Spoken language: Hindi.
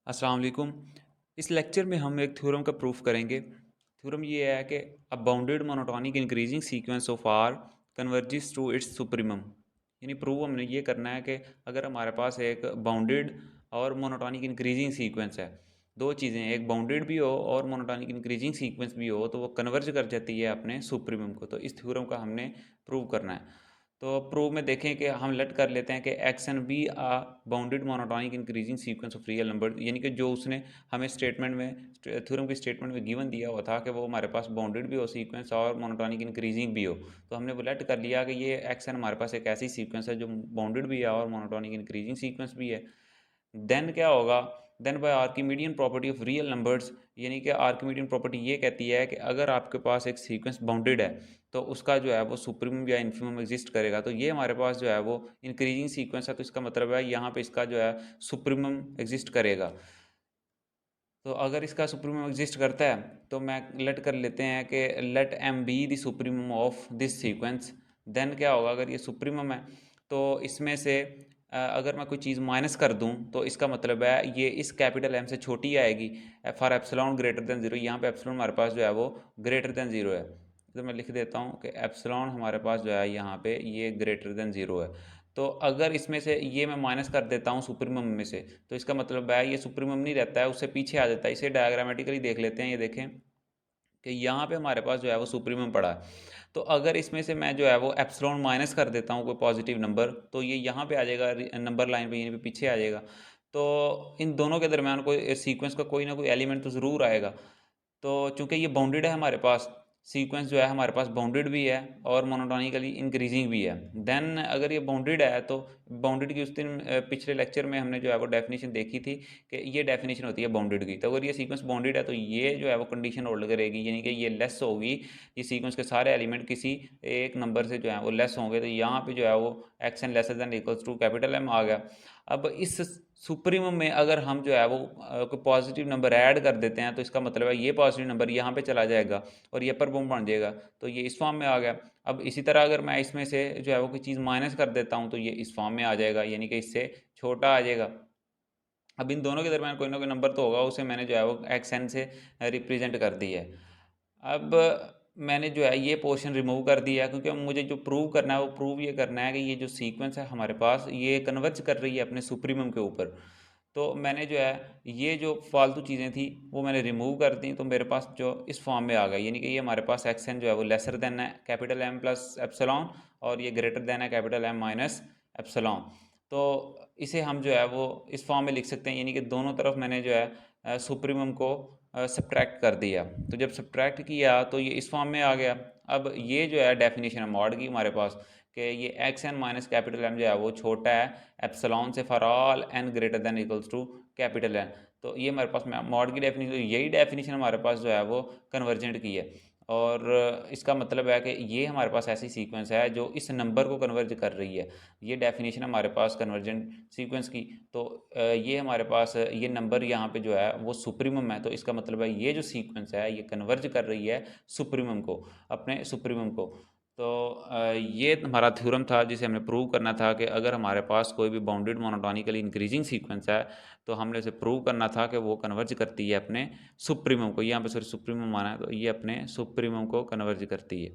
अस्सलाम वालेकुम। इस लेक्चर में हम एक थ्योरम का प्रूफ करेंगे। थ्योरम ये है कि a bounded monotonic increasing sequence of R converges to its supremum. यानी प्रूव हमने ये करना है कि अगर हमारे पास एक बाउंडेड और मोनोटोनिक इंक्रीजिंग सीक्वेंस है, दो चीज़ें, एक बाउंडेड भी हो और मोनोटोनिक इंक्रीजिंग सीक्वेंस भी हो, तो वो कन्वर्ज कर जाती है अपने सुप्रीमम को। तो इस थ्योरम का हमने प्रूव करना है। तो प्रूव में देखें कि हम लेट कर लेते हैं कि x n be a bounded monotonic increasing sequence of real number, यानी कि जो उसने हमें स्टेटमेंट में थ्योरम की स्टेटमेंट में गिवन दिया हुआ था कि वो हमारे पास बाउंडेड भी हो सीक्वेंस और मोनोटोनिक इंक्रीजिंग भी हो। तो हमने वो लेट कर लिया कि ये एक्स एन हमारे पास एक ऐसी सीक्वेंस है जो बाउंडेड भी है और मोनोटोनिक इंक्रीजिंग सीक्वेंस भी है। देन क्या होगा, then by Archimedean property of real numbers, यानी कि आर्किमीडियन प्रॉपर्टी ये कहती है कि अगर आपके पास एक सीक्वेंस बाउंडेड है तो उसका जो है वो सुप्रीमम या इन्फिमम एग्जिस्ट करेगा। तो ये हमारे पास जो है वो इंक्रीजिंग सीक्वेंस है, तो इसका मतलब है यहाँ पे इसका जो है सुप्रीमम एग्जिस्ट करेगा। तो अगर इसका सुप्रीमम एग्जिस्ट करता है तो मैं लेट कर लेते हैं कि let M be the supremum of this sequence. Then क्या होगा, अगर ये सुप्रीमम है तो इसमें से अगर मैं कोई चीज़ माइनस कर दूं तो इसका मतलब है ये इस कैपिटल एम से छोटी आएगी for epsilon greater than zero. यहाँ पे एप्सिलॉन हमारे पास जो है वो ग्रेटर देन ज़ीरो है, तो मैं लिख देता हूँ कि एप्सिलॉन हमारे पास जो है यहाँ पे ये ग्रेटर देन ज़ीरो है। तो अगर इसमें से ये मैं माइनस कर देता हूँ सुप्रीमम में से, तो इसका मतलब है ये सुप्रीमम नहीं रहता है, उससे पीछे आ जाता है। इसे डायग्रामेटिकली देख लेते हैं। ये देखें कि यहाँ पे हमारे पास जो है वो सुप्रीमम पड़ा है। तो अगर इसमें से मैं जो है वो एप्सिलॉन माइनस कर देता हूँ कोई पॉजिटिव नंबर, तो ये यहाँ पे आ जाएगा नंबर लाइन पे, यहीं पे पीछे आ जाएगा। तो इन दोनों के दरमियान कोई सीक्वेंस का कोई ना कोई एलिमेंट तो ज़रूर आएगा। तो चूंकि ये बाउंडेड है हमारे पास, सीक्वेंस जो है हमारे पास बाउंडेड भी है और मोनोटोनिकली इंक्रीजिंग भी है। देन अगर ये बाउंडेड है तो बाउंडेड की उस दिन पिछले लेक्चर में हमने जो है वो डेफिनेशन देखी थी कि ये डेफिनेशन होती है बाउंडेड की। तो अगर ये सीक्वेंस बाउंडेड है तो ये जो है वो कंडीशन होल्ड करेगी, यानी कि ये लेस होगी, ये सीक्वेंस के सारे एलिमेंट किसी एक नंबर से जो है वो लेस होंगे। तो यहाँ पे जो है वो x n lesser than equals to capital M आ गया। अब इस सुप्रीमम में अगर हम जो है वो कोई पॉजिटिव नंबर ऐड कर देते हैं तो इसका मतलब है ये पॉजिटिव नंबर यहाँ पे चला जाएगा और ये अपर बाउंड बन जाएगा, तो ये इस फॉर्म में आ गया। अब इसी तरह अगर मैं इसमें से जो है वो कोई चीज़ माइनस कर देता हूँ तो ये इस फॉर्म में आ जाएगा, यानी कि इससे छोटा आ जाएगा। अब इन दोनों के दरमियान कोई ना कोई नंबर तो होगा, उसे मैंने जो है वो एक्स एन से रिप्रेजेंट कर दिया है। अब मैंने जो है ये पोर्शन रिमूव कर दिया क्योंकि मुझे जो प्रूव करना है वो प्रूव ये करना है कि ये जो सीक्वेंस है हमारे पास ये कन्वर्ज कर रही है अपने सुप्रीमम के ऊपर। तो मैंने जो है ये जो फालतू चीज़ें थी वो मैंने रिमूव कर दी, तो मेरे पास जो इस फॉर्म में आ गया, यानी कि ये हमारे पास एक्स एन जो है वो लेसर देन है कैपिटल एम प्लस एप्सिलॉन और ये ग्रेटर देन है कैपिटल एम माइनस एप्सिलॉन। तो इसे हम जो है वो इस फॉर्म में लिख सकते हैं, यानी कि दोनों तरफ मैंने जो है सुप्रीमम को सब्ट्रैक्ट कर दिया। तो जब सब्ट्रैक्ट किया तो ये इस फॉर्म में आ गया। अब ये जो है डेफिनेशन है मॉड की हमारे पास कि ये x n minus capital M जो है वो छोटा है एप्सिलॉन से for all n greater than equals to capital N. तो ये हमारे पास मॉड की डेफिनेशन, यही डेफिनेशन हमारे पास जो है वो कन्वर्जेंट की है। और इसका मतलब है कि ये हमारे पास ऐसी सीक्वेंस है जो इस नंबर को कन्वर्ज कर रही है। ये डेफिनेशन हमारे पास कन्वर्जेंट सीक्वेंस की। तो ये हमारे पास ये नंबर यहाँ पे जो है वो सुप्रीमम है, तो इसका मतलब है ये जो सीक्वेंस है ये कन्वर्ज कर रही है सुप्रीमम को, अपने सुप्रीमम को। तो ये हमारा थ्योरम था जिसे हमने प्रूव करना था कि अगर हमारे पास कोई भी बाउंडेड मोनोटोनिकली इंक्रीजिंग सीक्वेंस है तो हमने इसे प्रूव करना था कि वो कन्वर्ज करती है अपने सुप्रीमम को। यहाँ पे सॉरी सुप्रीमम माना है, तो ये अपने सुप्रीमम को कन्वर्ज करती है।